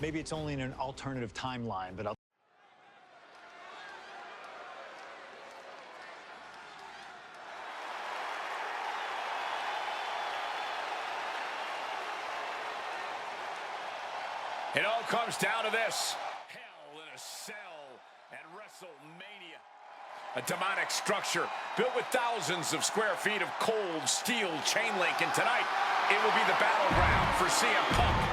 Maybe it's only in an alternative timeline, but I'll... It all comes down to this. Hell in a Cell at WrestleMania. A demonic structure built with thousands of square feet of cold steel chain link. And tonight, it will be the battleground for CM Punk.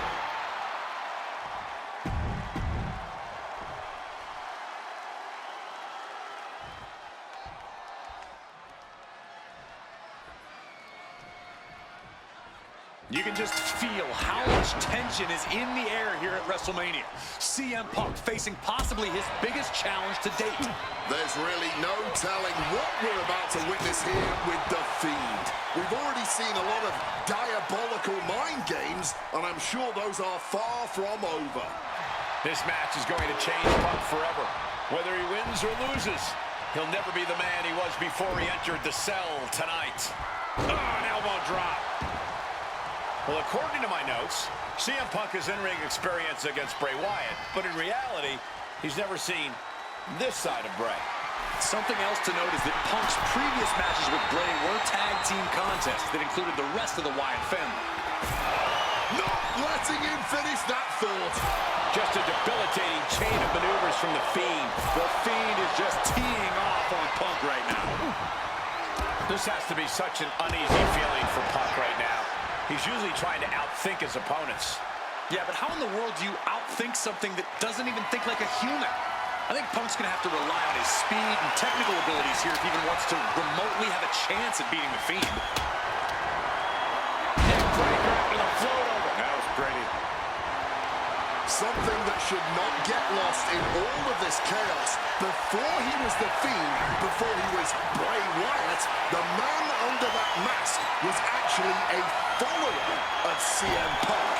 You can just feel how much tension is in the air here at WrestleMania. CM Punk facing possibly his biggest challenge to date. There's really no telling what we're about to witness here with The Fiend. We've already seen a lot of diabolical mind games, and I'm sure those are far from over. This match is going to change Punk forever. Whether he wins or loses, he'll never be the man he was before he entered the Cell tonight. Oh, an elbow drop. Well, according to my notes, CM Punk has in-ring experience against Bray Wyatt, but in reality, he's never seen this side of Bray. Something else to note is that Punk's previous matches with Bray were tag team contests that included the rest of the Wyatt family. Not letting him finish that thought. Just a debilitating chain of maneuvers from The Fiend. The Fiend is just teeing off on Punk right now. This has to be such an uneasy feeling for Punk right now. He's usually trying to outthink his opponents. Yeah, but how in the world do you outthink something that doesn't even think like a human? I think Punk's going to have to rely on his speed and technical abilities here if he even wants to remotely have a chance at beating The Fiend. Neckbreaker with a float over. That was pretty. Something that should not get lost in all of this chaos. Before he was The Fiend, before he was Bray Wyatt, the man under that mask was actually a follower of CM Punk.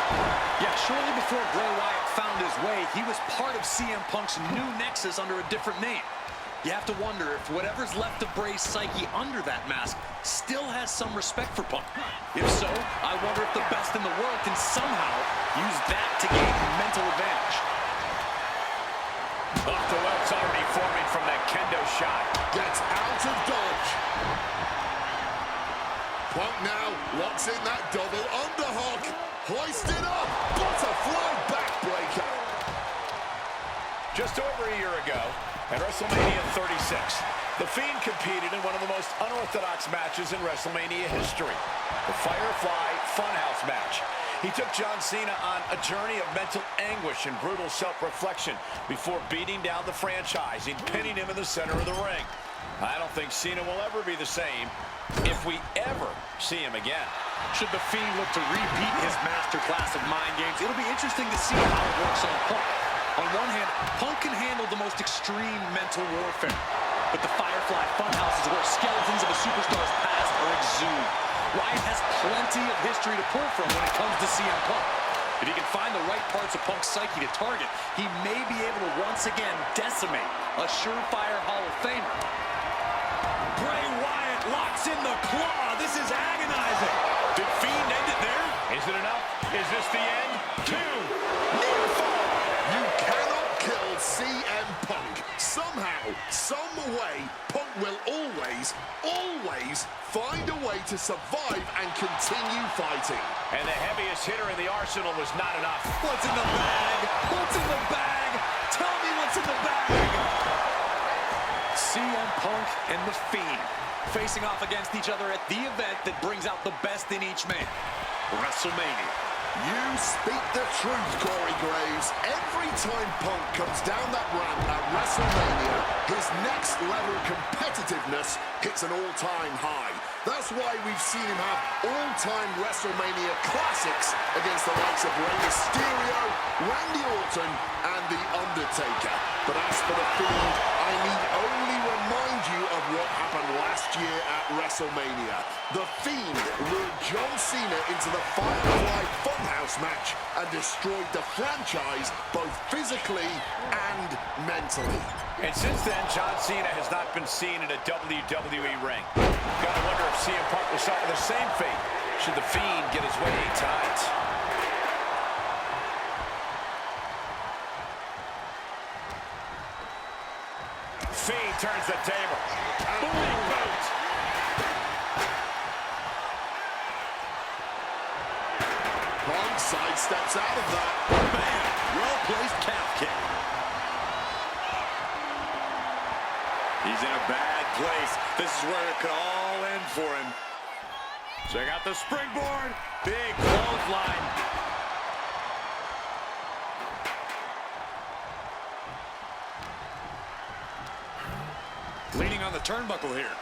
Yeah, shortly before Bray Wyatt found his way, he was part of CM Punk's new nexus under a different name. You have to wonder if whatever's left of Bray's psyche under that mask still has some respect for Punk. If so, I wonder if the best in the world can somehow use that to gain mental advantage. Off the web's already forming from that kendo shot. Gets out of dodge. Punk now locks in that double underhook. Hoisted up. Butterfly backbreaker. Just over a year ago, at WrestleMania 36, The Fiend competed in one of the most unorthodox matches in WrestleMania history, the Firefly Funhouse match. He took John Cena on a journey of mental anguish and brutal self-reflection before beating down the franchise and pinning him in the center of the ring. I don't think Cena will ever be the same if we ever see him again. Should The Fiend look to repeat his masterclass of mind games, it'll be interesting to see how it works on Punk. On one hand, Punk can handle the most extreme mental warfare, but the Firefly Funhouse is where skeletons of a superstar's past are exhumed. Wyatt has plenty of history to pull from when it comes to CM Punk. If he can find the right parts of Punk's psyche to target, he may be able to once again decimate a surefire Hall of Famer. Bray Wyatt locks in the claw. This is agonizing. Did Fiend end it there? Is it enough? Is this the end? 2. Near fall. You cannot kill CM Punk. Somehow, some way, Punk will always find a way to survive and continue fighting. And the heaviest hitter in the arsenal was not enough. What's in the bag? What's in the bag? Tell me what's in the bag. CM Punk and The Fiend facing off against each other at the event that brings out the best in each man, WrestleMania. You speak the truth, Corey Graves. Every time Punk comes down that ramp at WrestleMania, his next level competitiveness hits an all-time high. That's why we've seen him have all-time WrestleMania classics against the likes of Rey Mysterio, Randy Orton, and The Undertaker. But as for The Fiend, I need only remind you of what happened last year at WrestleMania. The Fiend lured John Cena into the Firefly Funhouse match and destroyed the franchise both physically and mentally. And since then, John Cena has not been seen in a WWE ring. Gotta wonder if CM Punk will suffer the same fate should The Fiend get his way tonight. Fiend turns the table. Moving boot. Punk sidesteps out of that. Man, well-placed calf kick. He's in a bad place. This is where it could all end for him. Check out the springboard. Big clothesline. Leaning on the turnbuckle here.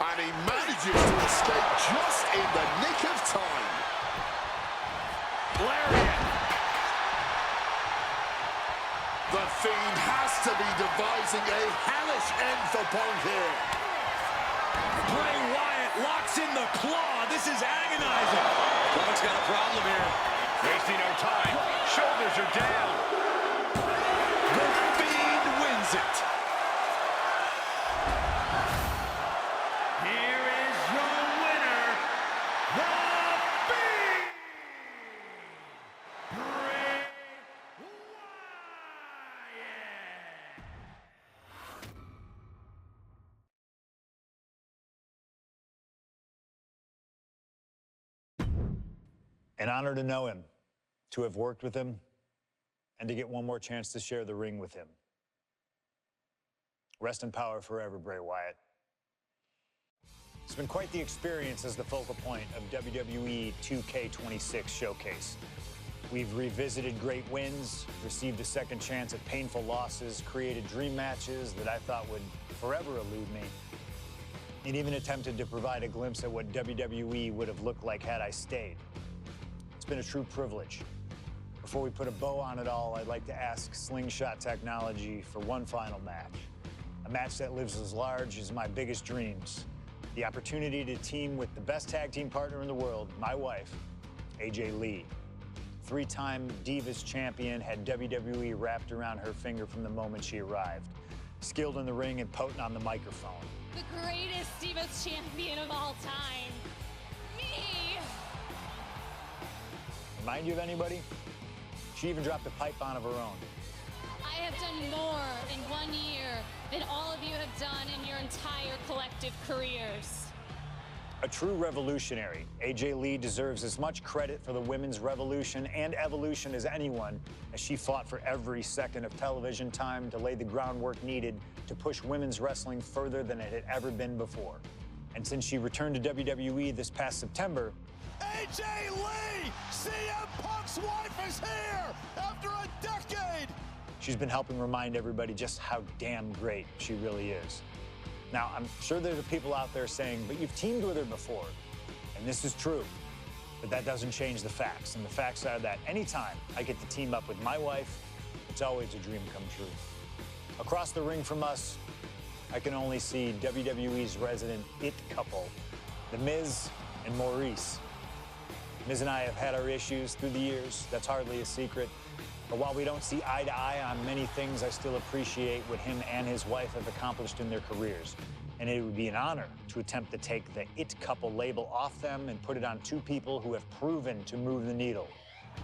And he manages to escape just in the nick of time. Lariat. The Fiend has to be devising a hellish end for Punk here. Bray Wyatt locks in the claw. This is agonizing. Punk's got a problem here. Wasting no time. Shoulders are down. The Fiend wins it. Here is your winner, the Fiend, Bray Wyatt. An honor to know him, to have worked with him, and to get one more chance to share the ring with him. Rest in power forever, Bray Wyatt. It's been quite the experience as the focal point of WWE 2K26 Showcase. We've revisited great wins, received a second chance at painful losses, created dream matches that I thought would forever elude me, and even attempted to provide a glimpse at what WWE would have looked like had I stayed. It's been a true privilege. Before we put a bow on it all, I'd like to ask Slingshot Technology for one final match. A match that lives as large as my biggest dreams. The opportunity to team with the best tag team partner in the world, my wife, AJ Lee. Three-time Divas champion, had WWE wrapped around her finger from the moment she arrived. Skilled in the ring and potent on the microphone. The greatest Divas champion of all time. Me! Remind you of anybody? She even dropped a pipe on of her own. I have done more in 1 year than all of you have done in your entire collective careers. A true revolutionary, AJ Lee deserves as much credit for the women's revolution and evolution as anyone, as she fought for every second of television time to lay the groundwork needed to push women's wrestling further than it had ever been before. And since she returned to WWE this past September, AJ Lee! CM Punk's wife is here after a decade! she's been helping remind everybody just how damn great she really is. Now, I'm sure there are people out there saying, but you've teamed with her before. And this is true, but that doesn't change the facts. And the facts are that anytime I get to team up with my wife, it's always a dream come true. Across the ring from us, I can only see WWE's resident it couple, The Miz and Maurice. Miz and I have had our issues through the years. That's hardly a secret. But while we don't see eye to eye on many things, I still appreciate what him and his wife have accomplished in their careers. And it would be an honor to attempt to take the it couple label off them and put it on two people who have proven to move the needle,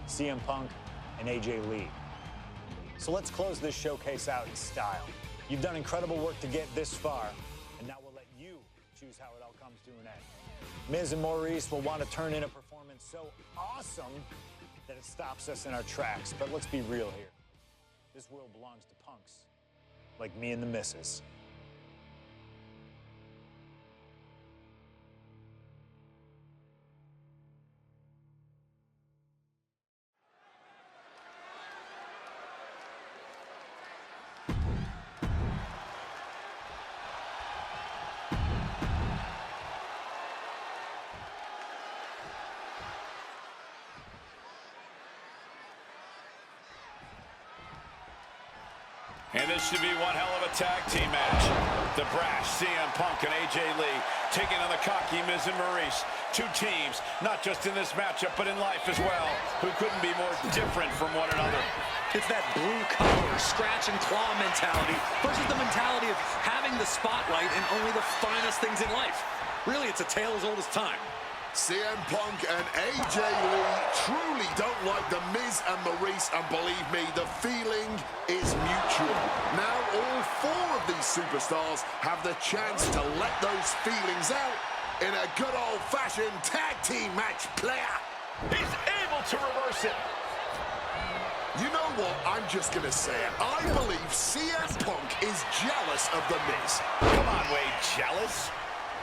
CM Punk and AJ Lee. So let's close this showcase out in style. You've done incredible work to get this far, and now we'll let you choose how it all comes to an end. Miz and Maurice will want to turn in a performance so awesome that it stops us in our tracks. But let's be real here. This world belongs to punks, like me and the missus. And this should be one hell of a tag team match. The brash CM Punk and AJ Lee taking on the cocky Miz and Maurice. Two teams, not just in this matchup, but in life as well, who couldn't be more different from one another. It's that blue-collar, scratch-and-claw mentality versus the mentality of having the spotlight and only the finest things in life. Really, it's a tale as old as time. CM Punk and AJ Lee truly don't like The Miz and Maurice, and believe me, the feeling is mutual. Now all four of these superstars have the chance to let those feelings out in a good old-fashioned tag team match. Player. He's able to reverse it. You know what? I'm just going to say it. I believe CM Punk is jealous of The Miz. Come on, Wade, jealous?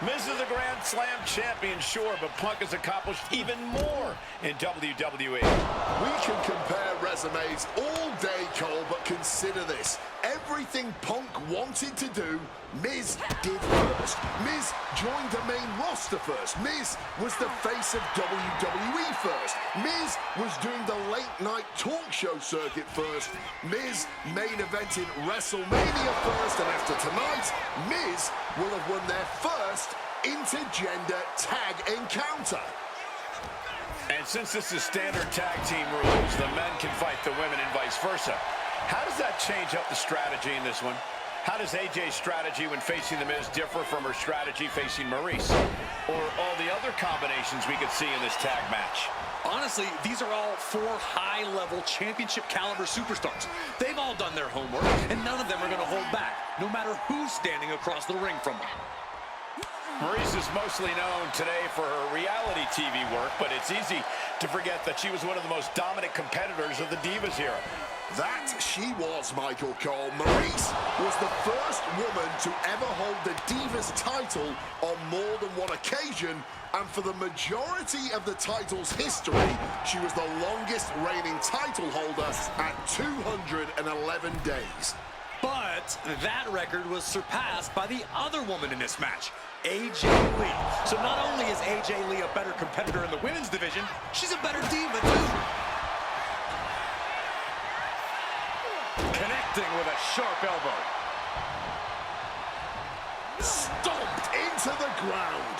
Miz is a Grand Slam champion, sure, but Punk has accomplished even more in WWE. We can compare resumes all day, Cole, but consider this. Everything Punk wanted to do, Miz did first. Miz joined the main roster first. Miz was the face of WWE first. Miz was doing the late-night talk show circuit first. Miz main evented WrestleMania first, and after tonight, Miz will have won their first intergender tag encounter. And since this is standard tag team rules, the men can fight the women and vice versa. How does that change up the strategy in this one? How does AJ's strategy when facing The Miz differ from her strategy facing Maurice? Or all the other combinations we could see in this tag match? Honestly, these are all four high-level championship caliber superstars. They've all done their homework, and none of them are going to hold back, no matter who's standing across the ring from them. Maurice is mostly known today for her reality TV work, but it's easy to forget that she was one of the most dominant competitors of the Divas era. That she was, Michael Cole. Maurice was the first woman to ever hold the Divas title on more than one occasion, and for the majority of the title's history, she was the longest reigning title holder at 211 days. But that record was surpassed by the other woman in this match, AJ Lee. So not only is AJ Lee a better competitor in the women's division, she's a better diva too. Connecting with a sharp elbow. Stomped into the ground.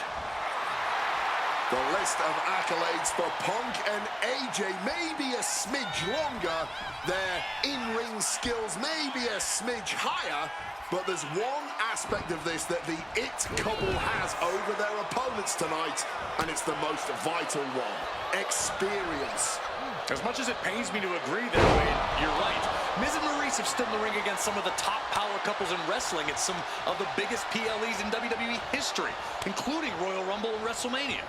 The list of accolades for Punk and AJ may be a smidge longer. Their in-ring skills may be a smidge higher. But there's one aspect of this that the It couple has over their opponents tonight, and it's the most vital one: experience. As much as it pains me to agree that way, you're right. Miz and Maurice have stood in the ring against some of the top power couples in wrestling at some of the biggest PLEs in WWE history, including Royal Rumble and WrestleMania.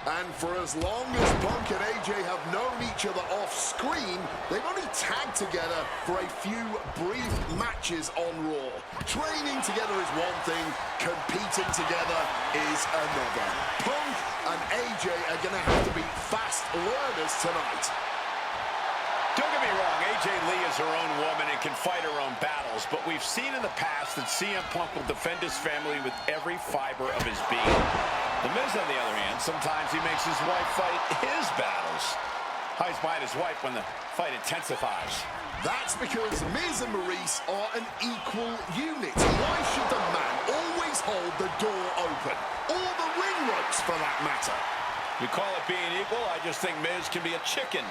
And for as long as Punk and AJ have known each other off-screen, they've only tagged together for a few brief matches on Raw. Training together is one thing, competing together is another. Punk and AJ are going to have to be fast learners tonight. Don't get me wrong, AJ Lee is her own woman and can fight her own battles, but we've seen in the past that CM Punk will defend his family with every fiber of his being. The Miz, on the other hand, sometimes he makes his wife fight his battles. Hides behind his wife when the fight intensifies. That's because Miz and Maurice are an equal unit. Why should the man always hold the door open? Or the ring ropes, for that matter. You call it being equal, I just think Miz can be a chicken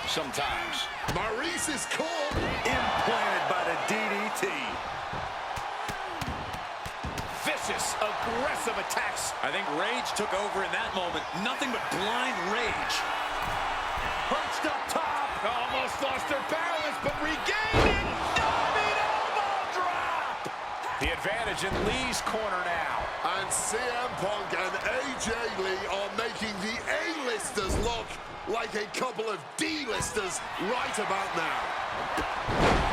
sometimes. Maurice is caught. Implanted by the DDT. Vicious, aggressive attacks. I think rage took over in that moment. Nothing but blind rage. Punched up top. Almost lost her balance, but regained it. Diving elbow drop. The advantage in Lee's corner now. And CM Punk and AJ Lee are making the A-listers look like a couple of D-listers right about now.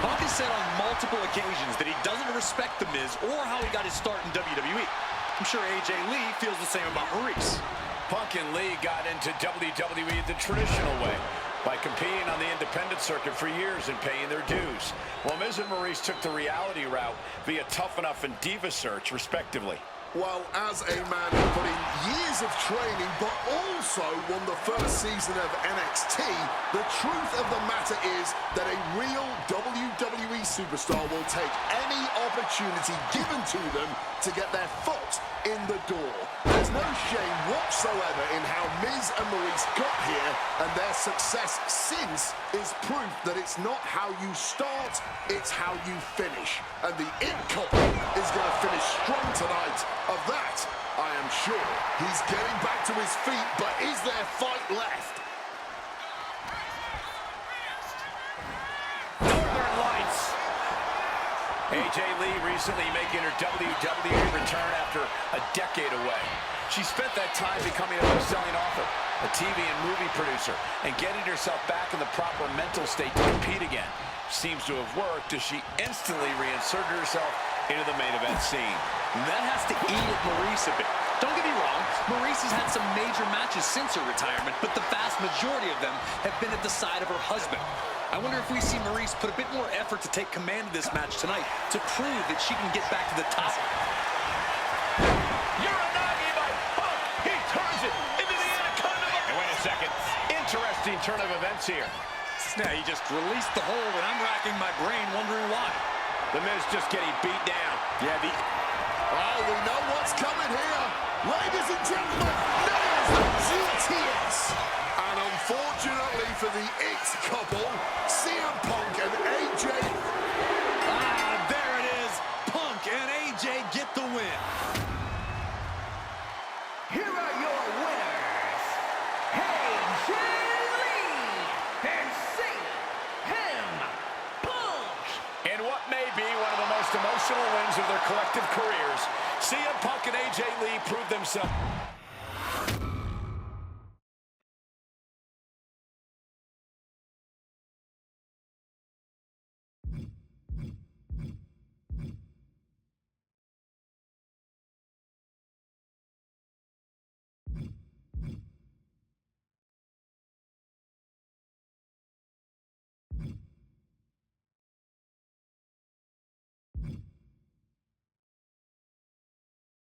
Punk has said on multiple occasions that he doesn't respect The Miz or how he got his start in WWE. I'm sure AJ Lee feels the same about Maurice. Punk and Lee got into WWE the traditional way, by competing on the independent circuit for years and paying their dues, while Miz and Maurice took the reality route via Tough Enough and Diva Search, respectively. Well, as a man who put in years of training, but also won the first season of NXT, the truth of the matter is that a real WWE superstar will take any opportunity given to them to get their foot in the door. There's no shame whatsoever in how Miz and Maurice got here, and their success since is proof that it's not how you start, it's how you finish. And the It couple is going to finish strong tonight. Of that, I am sure. He's getting back to his feet, but is there fight left? Northern Lights. AJ Lee recently making her WWE return after a decade away. She spent that time becoming a best-selling author, a TV and movie producer, and getting herself back in the proper mental state to compete again. Seems to have worked as she instantly reinserted herself into the main event scene. That has to eat at Maurice a bit. Don't get me wrong, Maurice has had some major matches since her retirement, but the vast majority of them have been at the side of her husband. I wonder if we see Maurice put a bit more effort to take command of this match tonight to prove that she can get back to the top. Uranagi by Punk. He turns it into the Anaconda. And wait a second. Interesting turn of events here. Yeah, he just released the hold, and I'm racking my brain wondering why. The Miz just getting beat down. Yeah, Oh, we know what's coming here. Ladies and gentlemen, nails the GTS. And unfortunately for the It couple, CM Punk and AJ. There it is. Punk and AJ get the win. Here are your winners, AJ Lee and CM Punk. In what may be one of the most emotional wins of their collective careers, CM Punk and AJ Lee proved themselves.